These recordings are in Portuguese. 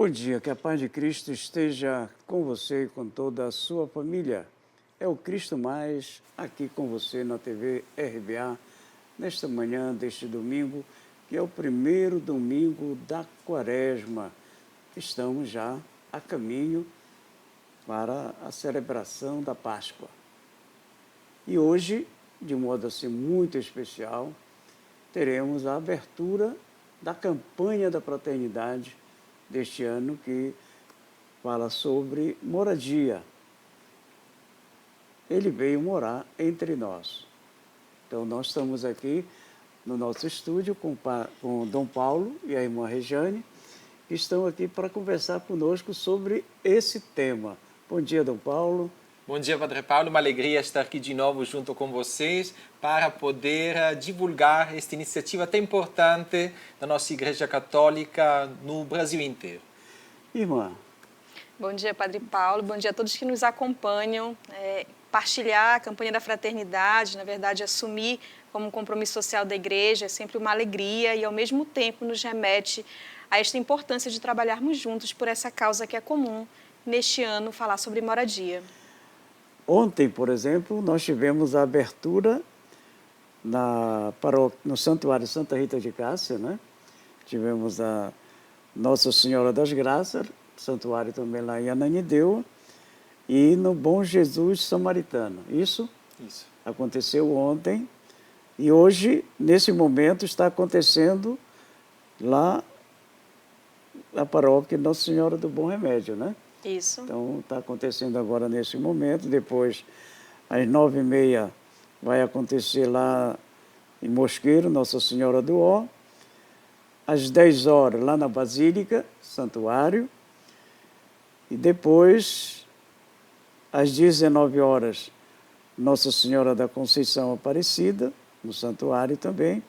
Bom dia, que a paz de Cristo esteja com você e com toda a sua família. É o Cristo Mais aqui com você na TV RBA, nesta manhã deste domingo, que é o primeiro domingo da Quaresma. Estamos já a caminho para a celebração da Páscoa. E hoje, de modo assim muito especial, teremos a abertura da campanha da fraternidade deste ano, que fala sobre moradia. Ele veio morar entre nós. Então, nós estamos aqui no nosso estúdio com Dom Paulo e a irmã Rejane, que estão aqui para conversar conosco sobre esse tema. Bom dia, Dom Paulo. Bom dia, Padre Paulo. Uma alegria estar aqui de novo junto com vocês para poder divulgar esta iniciativa tão importante da nossa Igreja Católica no Brasil inteiro. Irmã. Bom dia, Padre Paulo. Bom dia a todos que nos acompanham. Partilhar a campanha da fraternidade, na verdade, assumir como um compromisso social da Igreja é sempre uma alegria e, ao mesmo tempo, nos remete a esta importância de trabalharmos juntos por essa causa que é comum, neste ano, falar sobre moradia. Ontem, por exemplo, nós tivemos a abertura no Santuário Santa Rita de Cássia, né? Tivemos a Nossa Senhora das Graças, santuário também lá em Ananindeua, e no Bom Jesus Samaritano. Isso aconteceu ontem e hoje, nesse momento, está acontecendo lá na paróquia Nossa Senhora do Bom Remédio, né? Isso. Então, está acontecendo agora nesse momento. Depois, às 9h30, vai acontecer lá em Mosqueiro, Nossa Senhora do Ó. Às 10 horas, lá na Basílica, Santuário. E depois, às 19 horas, Nossa Senhora da Conceição Aparecida, no Santuário também.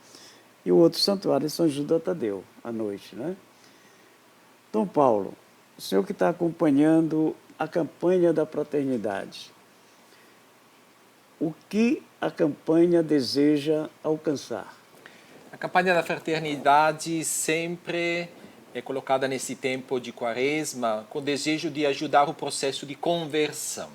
E o outro santuário é São Judas Tadeu, à noite, né? Dom Paulo, o senhor que está acompanhando a campanha da fraternidade, o que a campanha deseja alcançar? A campanha da fraternidade sempre é colocada nesse tempo de Quaresma com o desejo de ajudar o processo de conversão.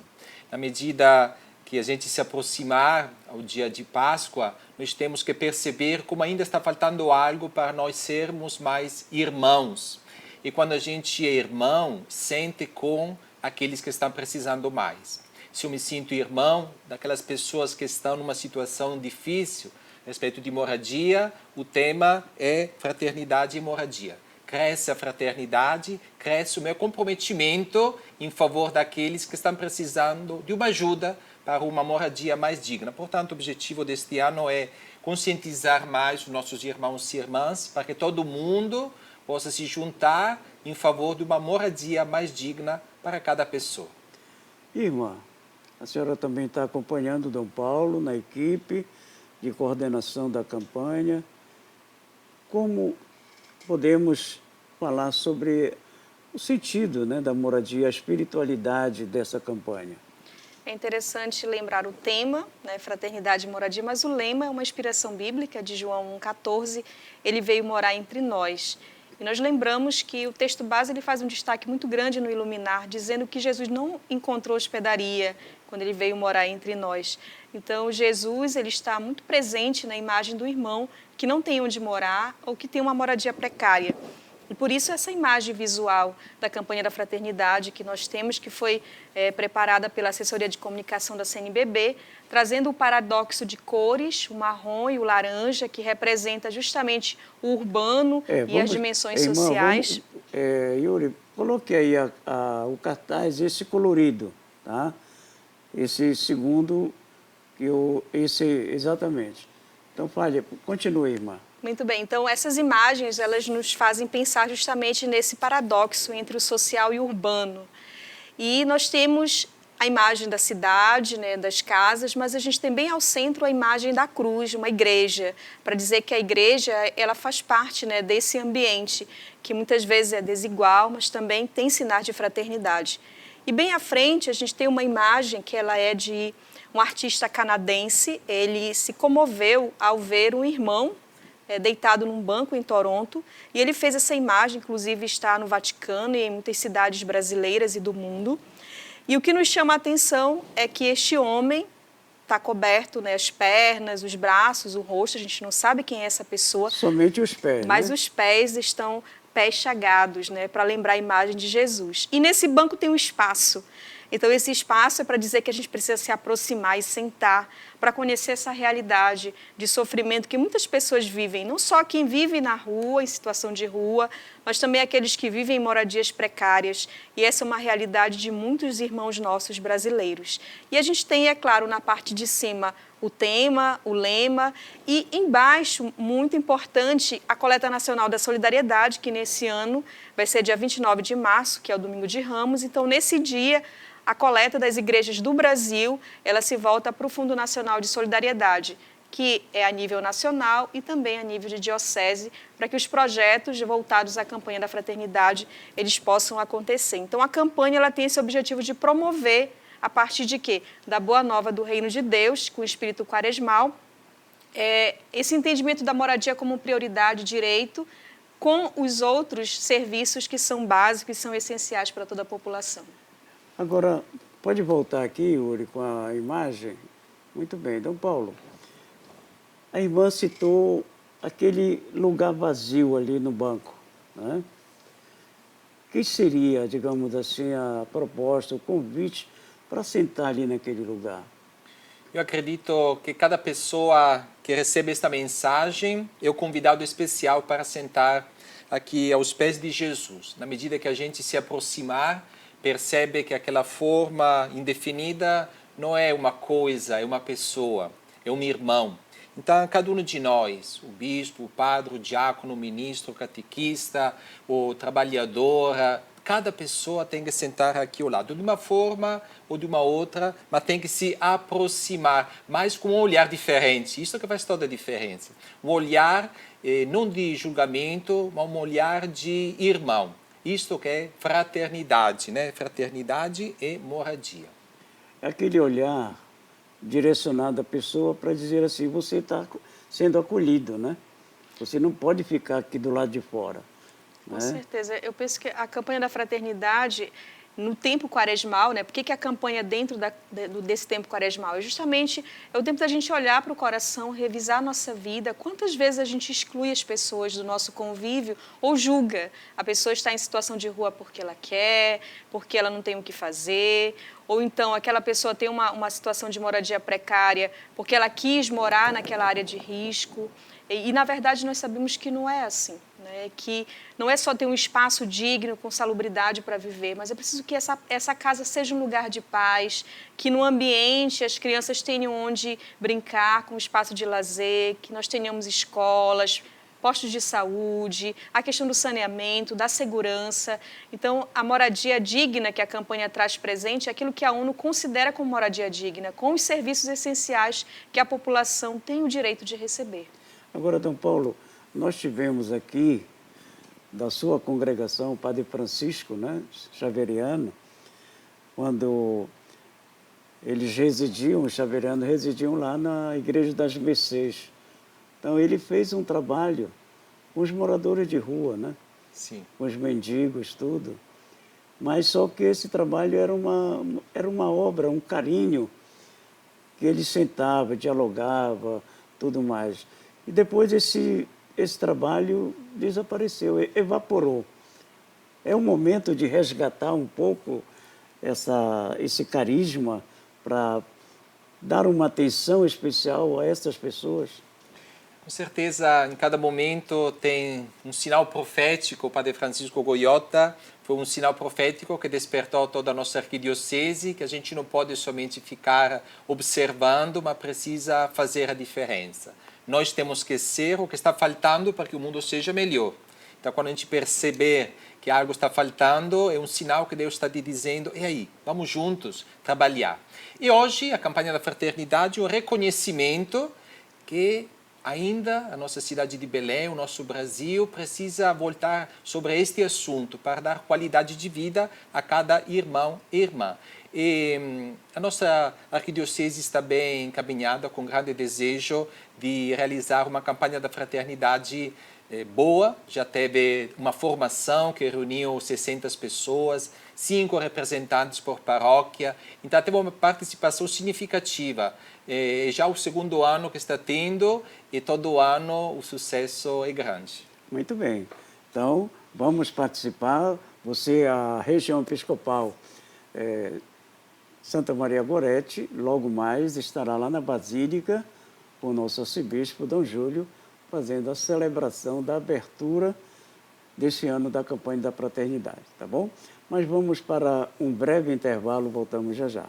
Na medida que a gente se aproximar ao dia de Páscoa, nós temos que perceber como ainda está faltando algo para nós sermos mais irmãos. E quando a gente é irmão, sente com aqueles que estão precisando mais. Se eu me sinto irmão daquelas pessoas que estão numa situação difícil, a respeito de moradia, o tema é fraternidade e moradia. Cresce a fraternidade, cresce o meu comprometimento em favor daqueles que estão precisando de uma ajuda para uma moradia mais digna. Portanto, o objetivo deste ano é conscientizar mais os nossos irmãos e irmãs para que todo mundo possa se juntar em favor de uma moradia mais digna para cada pessoa. Irmã, a senhora também está acompanhando o Dom Paulo na equipe de coordenação da campanha. Como podemos falar sobre o sentido, né, da moradia, a espiritualidade dessa campanha? É interessante lembrar o tema, né, fraternidade e moradia, mas o lema é uma inspiração bíblica de João 1,14, ele veio morar entre nós. E nós lembramos que o texto base ele faz um destaque muito grande no Iluminar, dizendo que Jesus não encontrou hospedaria quando ele veio morar entre nós. Então, Jesus ele está muito presente na imagem do irmão que não tem onde morar ou que tem uma moradia precária. E por isso essa imagem visual da campanha da fraternidade que nós temos, que foi preparada pela assessoria de comunicação da CNBB, trazendo o paradoxo de cores, o marrom e o laranja, que representa justamente o urbano e as dimensões sociais. Yuri, coloque aí o cartaz, esse colorido, tá? Esse segundo, exatamente. Então, continue, irmã. Muito bem, então essas imagens elas nos fazem pensar justamente nesse paradoxo entre o social e o urbano. E nós temos a imagem da cidade, né, das casas, mas a gente tem bem ao centro a imagem da cruz, uma igreja, para dizer que a igreja ela faz parte, né, desse ambiente que muitas vezes é desigual, mas também tem sinais de fraternidade. E bem à frente a gente tem uma imagem que ela é de um artista canadense, ele se comoveu ao ver um irmão deitado num banco em Toronto, e ele fez essa imagem, inclusive está no Vaticano e em muitas cidades brasileiras e do mundo. E o que nos chama a atenção é que este homem está coberto, né, as pernas, os braços, o rosto, a gente não sabe quem é essa pessoa. Somente os pés, mas né? os pés estão pés chagados, né, para lembrar a imagem de Jesus. E nesse banco tem um espaço. Então, esse espaço é para dizer que a gente precisa se aproximar e sentar para conhecer essa realidade de sofrimento que muitas pessoas vivem. Não só quem vive na rua, em situação de rua, mas também aqueles que vivem em moradias precárias. E essa é uma realidade de muitos irmãos nossos brasileiros. E a gente tem, é claro, na parte de cima, o tema, o lema, e embaixo, muito importante, a Coleta Nacional da Solidariedade, que nesse ano vai ser dia 29 de março, que é o Domingo de Ramos. Então, nesse dia, a coleta das igrejas do Brasil, ela se volta para o Fundo Nacional de Solidariedade, que é a nível nacional e também a nível de diocese, para que os projetos voltados à campanha da fraternidade, eles possam acontecer. Então, a campanha ela tem esse objetivo de promover, a partir de quê? Da boa nova do reino de Deus, com o espírito quaresmal, esse entendimento da moradia como prioridade, direito, com os outros serviços que são básicos e são essenciais para toda a população. Agora, pode voltar aqui, Yuri, com a imagem? Muito bem. Dom Paulo, a irmã citou aquele lugar vazio ali no banco, né? O que seria, digamos assim, a proposta, o convite para sentar ali naquele lugar? Eu acredito que cada pessoa que recebe esta mensagem é o convidado especial para sentar aqui aos pés de Jesus. Na medida que a gente se aproximar, percebe que aquela forma indefinida não é uma coisa, é uma pessoa, é um irmão. Então, cada um de nós, o bispo, o padre, o diácono, o ministro, o catequista, o trabalhador, cada pessoa tem que sentar aqui ao lado, de uma forma ou de uma outra, mas tem que se aproximar, mas com um olhar diferente. Isso que faz toda a diferença. Um olhar não de julgamento, mas um olhar de irmão. Isto que é fraternidade, né? Fraternidade e moradia. É aquele olhar direcionado à pessoa para dizer assim, você está sendo acolhido, né? Você não pode ficar aqui do lado de fora. Com certeza. Eu penso que a campanha da fraternidade, no tempo quaresmal, né? Por que a campanha dentro desse tempo quaresmal? É justamente o tempo da gente olhar para o coração, revisar a nossa vida. Quantas vezes a gente exclui as pessoas do nosso convívio ou julga? A pessoa está em situação de rua porque ela quer, porque ela não tem o que fazer, ou então aquela pessoa tem uma situação de moradia precária porque ela quis morar naquela área de risco. E, na verdade, nós sabemos que não é assim, né? Que não é só ter um espaço digno, com salubridade para viver, mas é preciso que essa casa seja um lugar de paz, que no ambiente as crianças tenham onde brincar, com espaço de lazer, que nós tenhamos escolas, postos de saúde, a questão do saneamento, da segurança. Então, a moradia digna que a campanha traz presente é aquilo que a ONU considera como moradia digna, com os serviços essenciais que a população tem o direito de receber. Agora, Dom Paulo, nós tivemos aqui, da sua congregação, o Padre Francisco, né, Xaveriano, quando eles residiam, os xaverianos residiam lá na Igreja das Mercês. Então, ele fez um trabalho com os moradores de rua, né? Sim. Com os mendigos, tudo. Mas só que esse trabalho era uma obra, um carinho, que ele sentava, dialogava, tudo mais. E depois esse trabalho desapareceu, evaporou. É um momento de resgatar um pouco esse carisma para dar uma atenção especial a essas pessoas. Com certeza, em cada momento tem um sinal profético. O Padre Francisco Goiota foi um sinal profético que despertou toda a nossa arquidiocese, que a gente não pode somente ficar observando, mas precisa fazer a diferença. Nós temos que ser o que está faltando para que o mundo seja melhor. Então, quando a gente perceber que algo está faltando, é um sinal que Deus está te dizendo, e aí, vamos juntos trabalhar. E hoje, a campanha da fraternidade, o reconhecimento que ainda a nossa cidade de Belém, o nosso Brasil, precisa voltar sobre este assunto para dar qualidade de vida a cada irmão e irmã. E a nossa arquidiocese está bem encaminhada, com grande desejo de realizar uma campanha da fraternidade boa. Já teve uma formação que reuniu 60 pessoas, 5 representantes por paróquia. Então, teve uma participação significativa. É já o segundo ano que está tendo e todo ano o sucesso é grande. Muito bem. Então, vamos participar. Você, a região episcopal Santa Maria Gorete, logo mais estará lá na Basílica com o nosso arcebispo, Dom Júlio, fazendo a celebração da abertura deste ano da campanha da fraternidade, tá bom? Mas vamos para um breve intervalo, voltamos já já.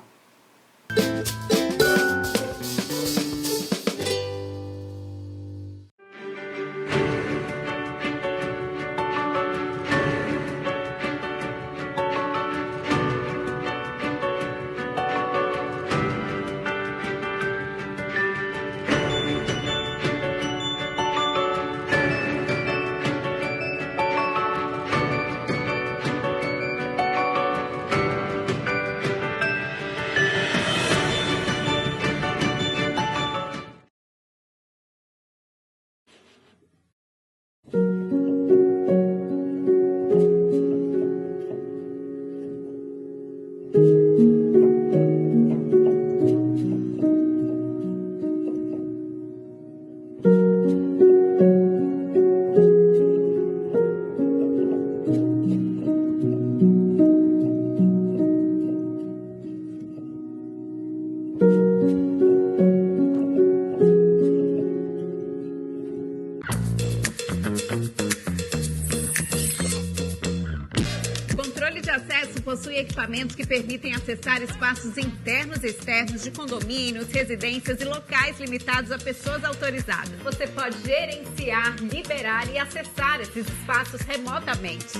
Possui equipamentos que permitem acessar espaços internos e externos de condomínios, residências e locais limitados a pessoas autorizadas. Você pode gerenciar, liberar e acessar esses espaços remotamente.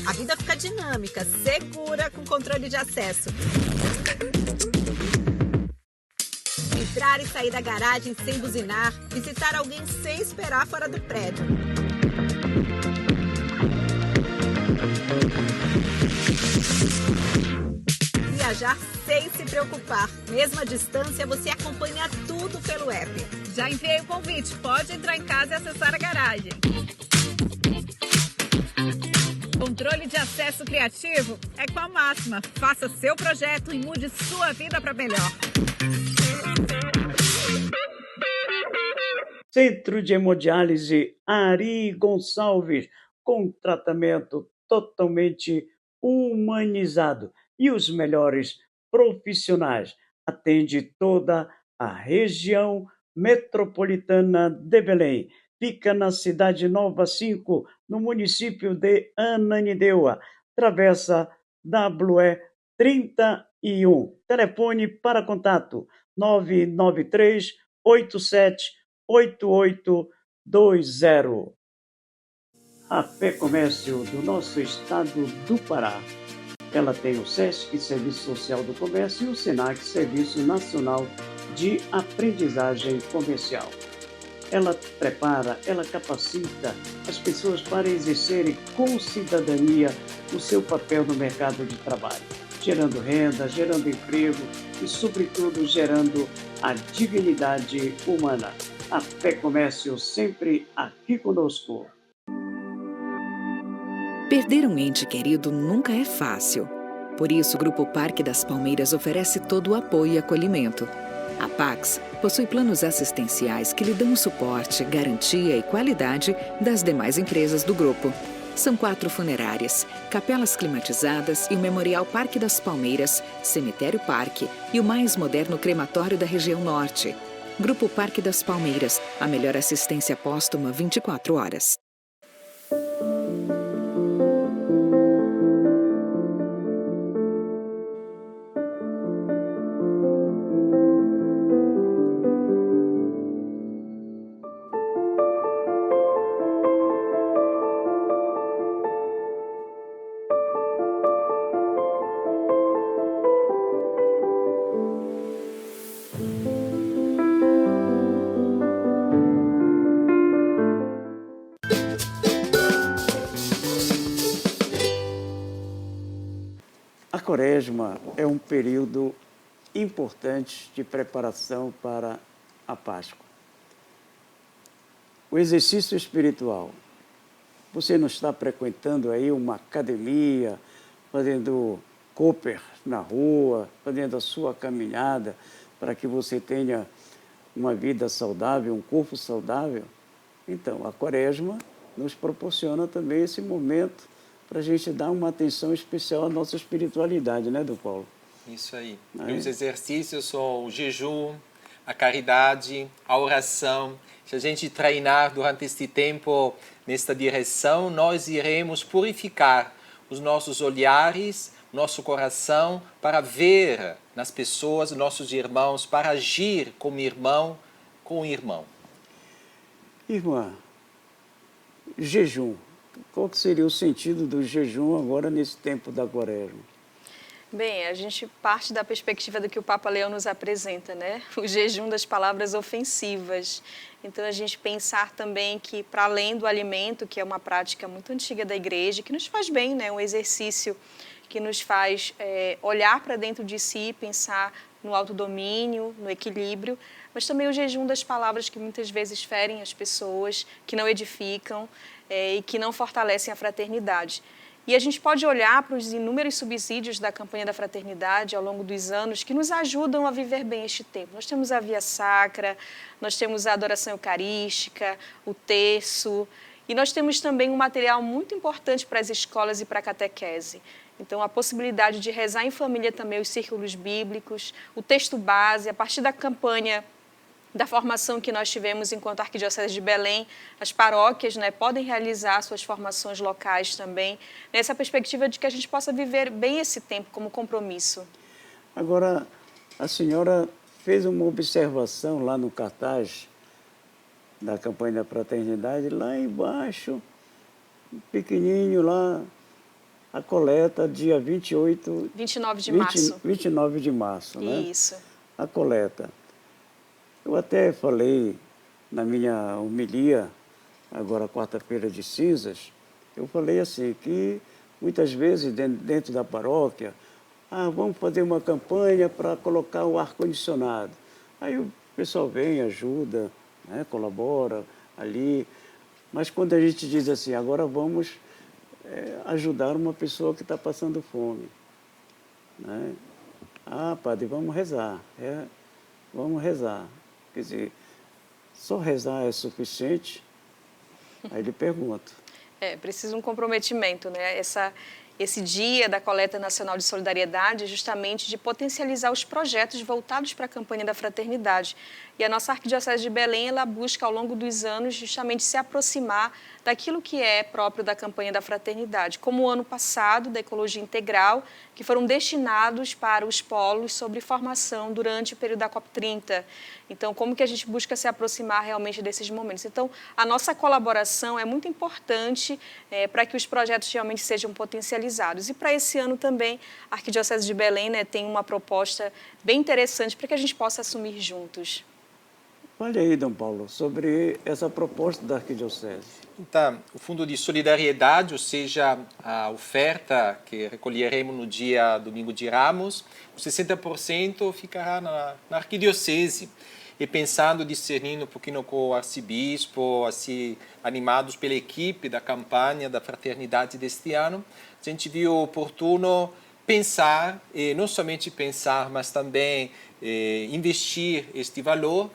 A vida fica dinâmica, segura com controle de acesso. Entrar e sair da garagem sem buzinar, visitar alguém sem esperar fora do prédio. Viajar sem se preocupar. Mesmo à distância, você acompanha tudo pelo app. Já enviei o convite. Pode entrar em casa e acessar a garagem. Controle de acesso criativo é com a Máxima. Faça seu projeto e mude sua vida para melhor. Centro de Hemodiálise Ari Gonçalves, com tratamento totalmente humanizado e os melhores profissionais. Atende toda a região metropolitana de Belém. Fica na Cidade Nova 5, no município de Ananindeua. Travessa WE 31. Telefone para contato 993 87 8820. A Fé Comércio do nosso estado do Pará. Ela tem o SESC, Serviço Social do Comércio, e o SENAC, Serviço Nacional de Aprendizagem Comercial. Ela prepara, ela capacita as pessoas para exercerem com cidadania o seu papel no mercado de trabalho, gerando renda, gerando emprego e, sobretudo, gerando a dignidade humana. A Fé Comércio sempre aqui conosco. Perder um ente querido nunca é fácil. Por isso, o Grupo Parque das Palmeiras oferece todo o apoio e acolhimento. A Pax possui planos assistenciais que lhe dão o suporte, garantia e qualidade das demais empresas do grupo. São 4 funerárias, capelas climatizadas e o Memorial Parque das Palmeiras, Cemitério Parque e o mais moderno crematório da região norte. Grupo Parque das Palmeiras, a melhor assistência póstuma 24 horas. Quaresma é um período importante de preparação para a Páscoa. O exercício espiritual. Você não está frequentando aí uma academia, fazendo Cooper na rua, fazendo a sua caminhada para que você tenha uma vida saudável, um corpo saudável? Então, a Quaresma nos proporciona também esse momento para a gente dar uma atenção especial à nossa espiritualidade, né, Dom Paulo? Isso aí. E os exercícios são o jejum, a caridade, a oração. Se a gente treinar durante este tempo nesta direção, nós iremos purificar os nossos olhares, nosso coração, para ver nas pessoas, nossos irmãos, para agir como irmão com o irmão. Irmã, jejum. Qual que seria o sentido do jejum agora nesse tempo da Quaresma? Bem, a gente parte da perspectiva do que o Papa Leão nos apresenta, né? O jejum das palavras ofensivas. Então, a gente pensar também que, para além do alimento, que é uma prática muito antiga da igreja, que nos faz bem, né? Um exercício que nos faz olhar para dentro de si, pensar no autodomínio, no equilíbrio, mas também o jejum das palavras que muitas vezes ferem as pessoas, que não edificam e que não fortalecem a fraternidade. E a gente pode olhar para os inúmeros subsídios da campanha da fraternidade ao longo dos anos que nos ajudam a viver bem este tempo. Nós temos a Via Sacra, nós temos a adoração eucarística, o terço, e nós temos também um material muito importante para as escolas e para a catequese. Então, a possibilidade de rezar em família também os círculos bíblicos, o texto base, a partir da campanha da formação que nós tivemos enquanto Arquidiocese de Belém, as paróquias, né, podem realizar suas formações locais também, nessa perspectiva de que a gente possa viver bem esse tempo como compromisso. Agora, a senhora fez uma observação lá no cartaz da campanha da fraternidade, lá embaixo, pequenininho lá, a coleta dia 29 de março. 29 de março, né? Isso. A coleta. Eu até falei na minha homilia, agora quarta-feira de cinzas, eu falei assim, que muitas vezes dentro da paróquia, vamos fazer uma campanha para colocar o ar-condicionado. Aí o pessoal vem, ajuda, né, colabora ali, mas quando a gente diz assim, agora vamos ajudar uma pessoa que está passando fome, né? Padre, vamos rezar, vamos rezar. Quer dizer, só rezar é suficiente? Aí ele pergunta. Precisa um comprometimento, né? Esse dia da Coleta Nacional de Solidariedade é justamente de potencializar os projetos voltados para a campanha da fraternidade. E a nossa Arquidiocese de Belém, ela busca ao longo dos anos justamente se aproximar daquilo que é próprio da campanha da fraternidade, como o ano passado, da Ecologia Integral, que foram destinados para os polos sobre formação durante o período da COP30. Então, como que a gente busca se aproximar realmente desses momentos? Então, a nossa colaboração é muito importante para que os projetos realmente sejam potencializados. E para esse ano também, a Arquidiocese de Belém, né, tem uma proposta bem interessante para que a gente possa assumir juntos. Fale aí, Dom Paulo, sobre essa proposta da Arquidiocese. Então, o Fundo de Solidariedade, ou seja, a oferta que recolheremos no dia Domingo de Ramos, os 60% ficará na Arquidiocese. E pensando, discernindo um pouquinho com o arcebispo, assim, animados pela equipe da campanha da fraternidade deste ano, a gente viu oportuno pensar, e não somente pensar, mas também investir este valor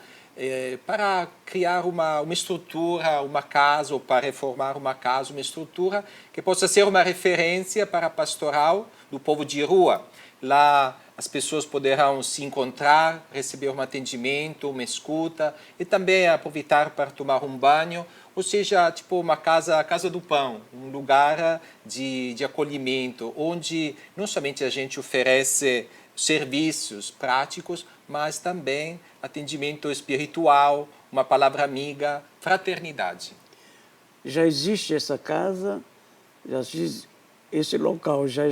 para criar uma estrutura, uma casa, ou para reformar uma casa, uma estrutura que possa ser uma referência para a pastoral do povo de rua. Lá as pessoas poderão se encontrar, receber um atendimento, uma escuta e também aproveitar para tomar um banho, ou seja, tipo uma casa, a casa do pão, um lugar de acolhimento, onde não somente a gente oferece serviços práticos, mas também atendimento espiritual, uma palavra amiga, fraternidade. Já existe essa casa, esse local já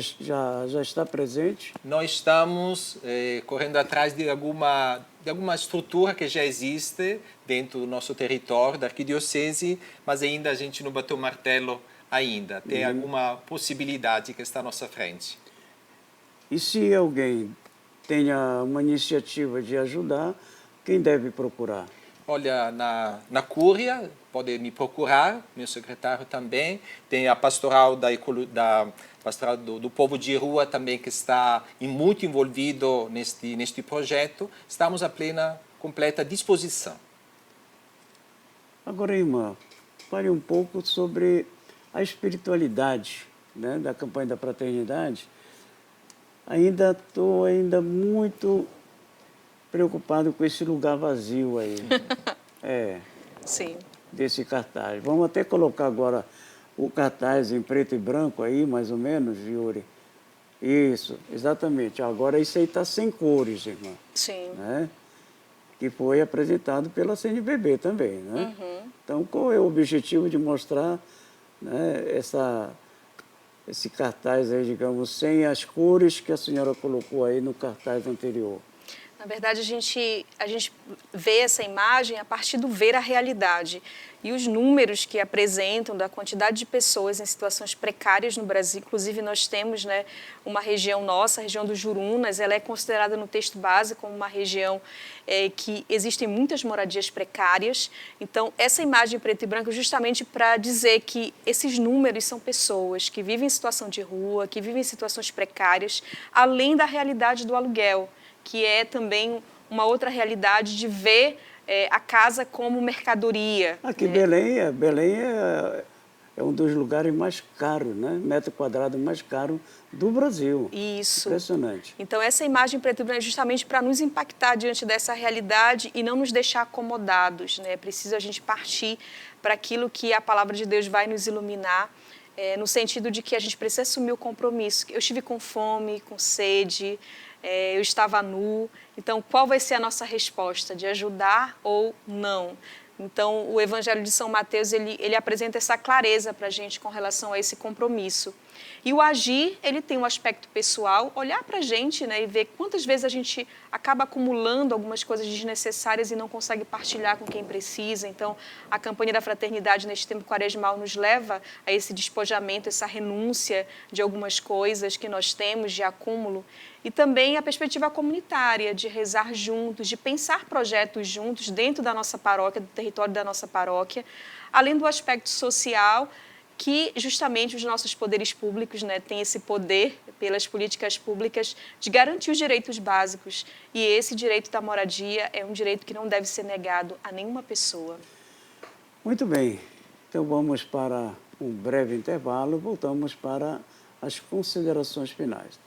está presente? Nós estamos correndo atrás de alguma estrutura que já existe dentro do nosso território, da Arquidiocese, mas ainda a gente não bateu o martelo ainda. Tem alguma possibilidade que está à nossa frente. E se alguém tenha uma iniciativa de ajudar, quem deve procurar? Olha, na Cúria, pode me procurar, meu secretário também. Tem a pastoral pastoral do povo de rua também, que está muito envolvido neste projeto. Estamos à completa disposição. Agora, irmã, fale um pouco sobre a espiritualidade, né, da campanha da fraternidade. Estou muito preocupado com esse lugar vazio aí. Sim. Desse cartaz. Vamos até colocar agora o cartaz em preto e branco aí, mais ou menos, Yuri. Isso, exatamente. Agora isso aí está sem cores, irmã. Sim. Né? Que foi apresentado pela CNBB também, né? Então, qual é o objetivo de mostrar, né, esse cartaz aí, digamos, sem as cores que a senhora colocou aí no cartaz anterior? Na verdade, a gente vê essa imagem a partir do ver a realidade. E os números que apresentam da quantidade de pessoas em situações precárias no Brasil, inclusive nós temos, né, uma região nossa, a região do Jurunas, ela é considerada no texto base como uma região que existem muitas moradias precárias. Então, essa imagem em preto e branco é justamente para dizer que esses números são pessoas que vivem em situação de rua, que vivem em situações precárias, além da realidade do aluguel, que é também uma outra realidade de ver a casa como mercadoria. Aqui, né? Belém é um dos lugares mais caros, né? Metro quadrado mais caro do Brasil. Isso. Impressionante. Então, essa imagem preto e branco é justamente para nos impactar diante dessa realidade e não nos deixar acomodados, né? É preciso a gente partir para aquilo que a palavra de Deus vai nos iluminar, no sentido de que a gente precisa assumir o compromisso. Eu estive com fome, com sede, eu estava nu. Então, qual vai ser a nossa resposta? De ajudar ou não? Então, o Evangelho de São Mateus, ele apresenta essa clareza para a gente com relação a esse compromisso. E o agir, ele tem um aspecto pessoal, olhar para a gente, né, e ver quantas vezes a gente acaba acumulando algumas coisas desnecessárias e não consegue partilhar com quem precisa. Então, a campanha da fraternidade neste tempo quaresmal nos leva a esse despojamento, essa renúncia de algumas coisas que nós temos de acúmulo. E também a perspectiva comunitária, de rezar juntos, de pensar projetos juntos dentro da nossa paróquia, do território da nossa paróquia, além do aspecto social, que justamente os nossos poderes públicos, né, têm esse poder, pelas políticas públicas, de garantir os direitos básicos. E esse direito da moradia é um direito que não deve ser negado a nenhuma pessoa. Muito bem. Então, vamos para um breve intervalo. Voltamos para as considerações finais.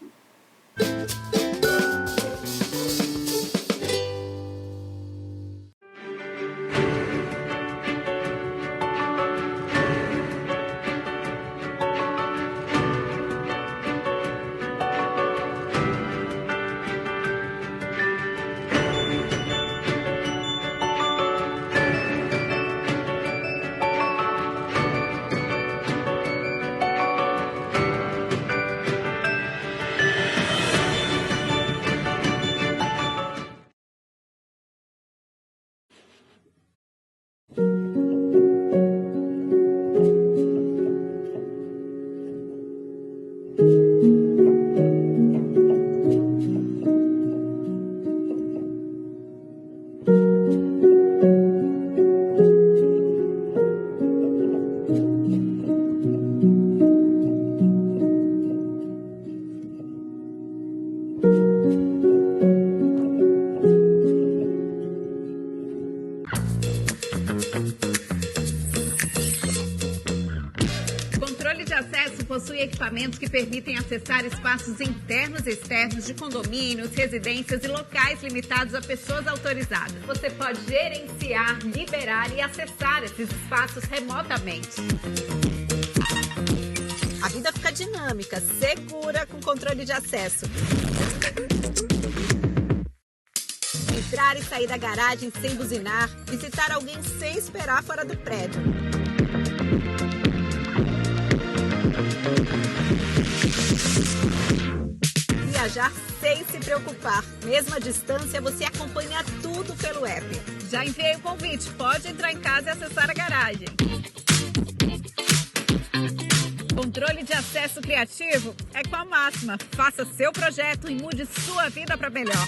Possui equipamentos que permitem acessar espaços internos e externos de condomínios, residências e locais limitados a pessoas autorizadas. Você pode gerenciar, liberar e acessar esses espaços remotamente. A vida fica dinâmica, segura com controle de acesso. Entrar e sair da garagem sem buzinar, visitar alguém sem esperar fora do prédio. Viajar sem se preocupar. Mesmo à distância, você acompanha tudo pelo app. Já enviei o convite. Pode entrar em casa e acessar a garagem. Com Controle de acesso criativo é com a Máxima. Faça seu projeto e mude sua vida para melhor.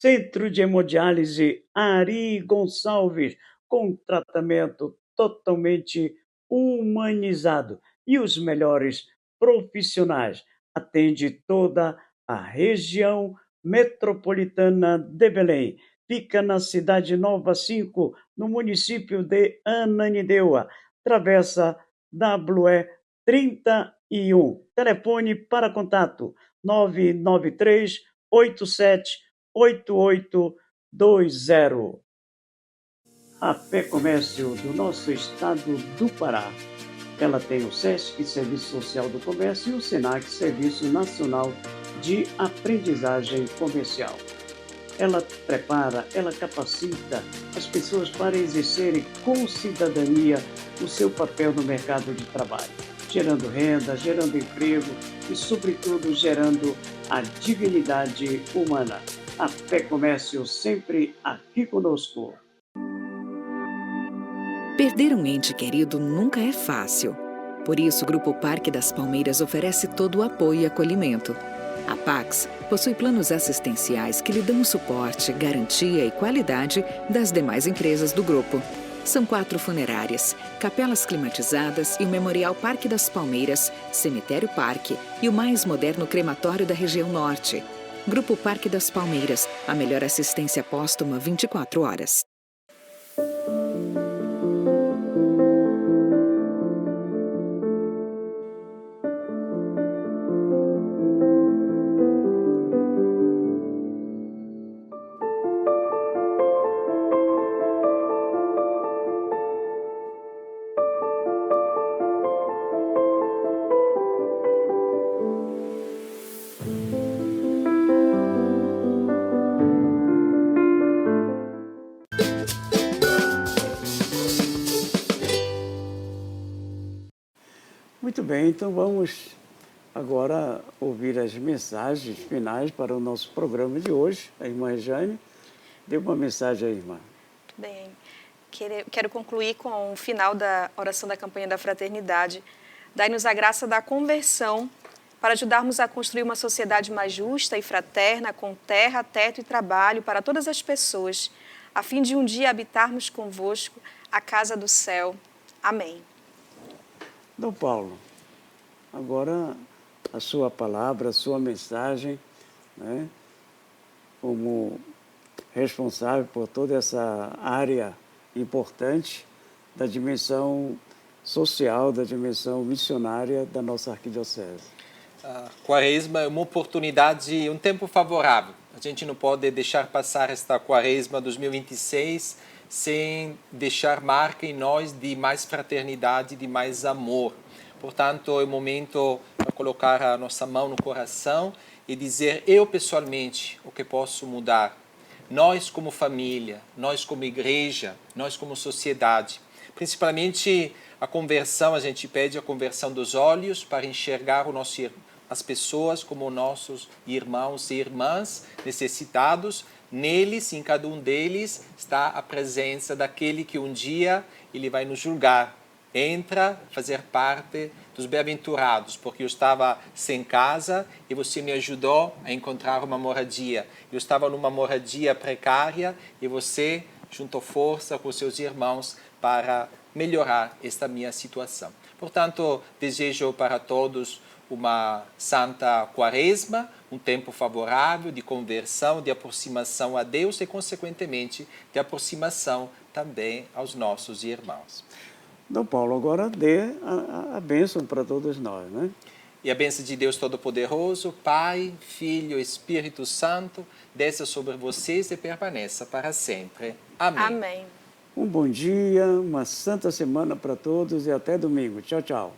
Centro de Hemodiálise Ari Gonçalves, com tratamento totalmente humanizado e os melhores profissionais. Atende toda a região metropolitana de Belém. Fica na Cidade Nova 5, no município de Ananindeua. Travessa WE 31. Telefone para contato 993 87 8820. A Fé Comércio do nosso estado do Pará. Ela tem o SESC, Serviço Social do Comércio, e o SENAC, Serviço Nacional de Aprendizagem Comercial. Ela prepara, ela capacita as pessoas para exercerem com cidadania o seu papel no mercado de trabalho, gerando renda, gerando emprego e, sobretudo, gerando a dignidade humana. A Fé Comércio sempre aqui conosco. Perder um ente querido nunca é fácil. Por isso, o Grupo Parque das Palmeiras oferece todo o apoio e acolhimento. A Pax possui planos assistenciais que lhe dão o suporte, garantia e qualidade das demais empresas do grupo. São 4 funerárias, capelas climatizadas e o Memorial Parque das Palmeiras, Cemitério Parque e o mais moderno crematório da região norte. Grupo Parque das Palmeiras, a melhor assistência póstuma 24 horas. Muito bem, então vamos agora ouvir as mensagens finais para o nosso programa de hoje. A irmã Jane, dê uma mensagem aí, irmã. Bem, quero concluir com o final da oração da campanha da fraternidade. Dai-nos a graça da conversão para ajudarmos a construir uma sociedade mais justa e fraterna, com terra, teto e trabalho para todas as pessoas, a fim de um dia habitarmos convosco a casa do céu. Amém. Dom Paulo, agora a sua palavra, a sua mensagem, né, como responsável por toda essa área importante da dimensão social, da dimensão missionária da nossa arquidiocese. A Quaresma é uma oportunidade, um tempo favorável. A gente não pode deixar passar esta Quaresma 2026 sem deixar marca em nós de mais fraternidade, de mais amor. Portanto, é o momento para colocar a nossa mão no coração e dizer eu pessoalmente o que posso mudar. Nós como família, nós como igreja, nós como sociedade. Principalmente a conversão, a gente pede a conversão dos olhos para enxergar as pessoas como nossos irmãos e irmãs necessitados. Neles, em cada um deles, está a presença daquele que um dia ele vai nos julgar. Entra, fazer parte dos bem-aventurados, porque eu estava sem casa e você me ajudou a encontrar uma moradia. Eu estava numa moradia precária e você juntou força com seus irmãos para melhorar esta minha situação. Portanto, desejo para todos uma santa Quaresma, um tempo favorável de conversão, de aproximação a Deus e, consequentemente, de aproximação também aos nossos irmãos. Dom Paulo, agora dê a bênção para todos nós, né? E a bênção de Deus Todo-Poderoso, Pai, Filho e Espírito Santo, desça sobre vocês e permaneça para sempre. Amém. Amém. Um bom dia, uma santa semana para todos e até domingo. Tchau, tchau.